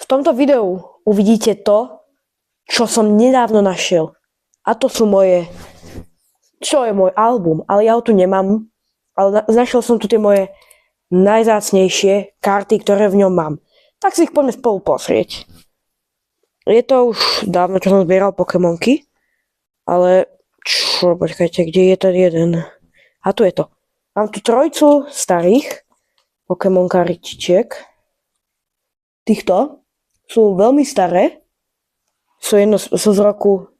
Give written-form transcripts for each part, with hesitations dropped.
tomto videu uvidíte to, čo som nedávno našiel. A to sú čo je môj album, ale ja ho tu nemám. Ale našiel som tu tie moje najvzácnejšie karty, ktoré v ňom mám. Tak si ich poďme spolu pozrieť. Je to už dávno, čo som zbieral Pokémonky, ale počkajte, kde je ten jeden? A tu je to. Mám tu trojicu starých Pokémon kartičiek. Týchto sú veľmi staré. Sú z roku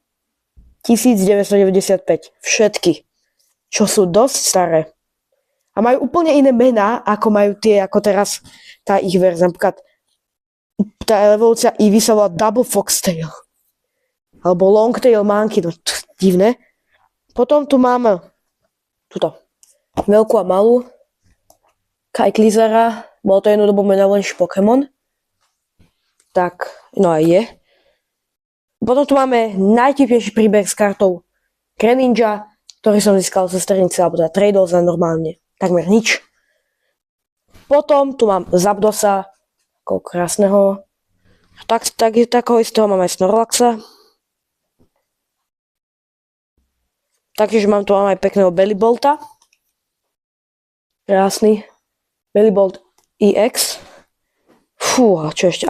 1995. Všetky. Čo sú dosť staré. A majú úplne iné mená, ako majú tie, ako teraz tá ich verzia. Napríklad tá evolúcia Eevee sa volá Double Foxtail. Alebo Longtail Monkey. No, divné. Potom tu máme túto veľkú a malú Kaitlizera. Bolo to jednu dobu menovanejší Pokémon. Tak, no aj je. Potom tu máme najtipnejší príbeh s kartou Greninja, ktorý som získal zo stranice, alebo teda tradol za normálne takmer nič. Potom tu mám Zapdosa, ako krásneho. Takého istého mám aj Snorlaxa. Taktiež tu mám aj pekného Bellybolta. Krásny. Bellybolt EX. Fú, čo ešte?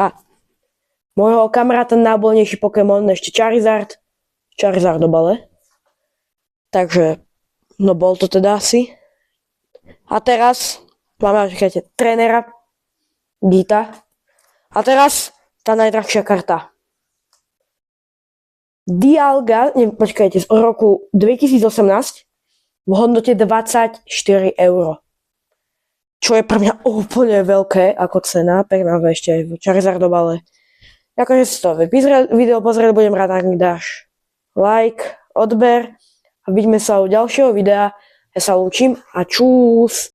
Môjho kamaráta najobľúbenejší Pokémon, ešte Charizard. Charizard obale. Takže, no bol to teda asi. A teraz máme trénera Gita. A teraz tá najdrahšia karta. Dialga, počkajte, z roku 2018 v hodnote 24 €. Čo je pre mňa úplne veľké ako cena. Pekná ešte aj v Charizard obale. Akože si to video pozrieť, budem rád, ak mi dáš like, odber a vidíme sa u ďalšieho videa. Ja sa lúčim a čus.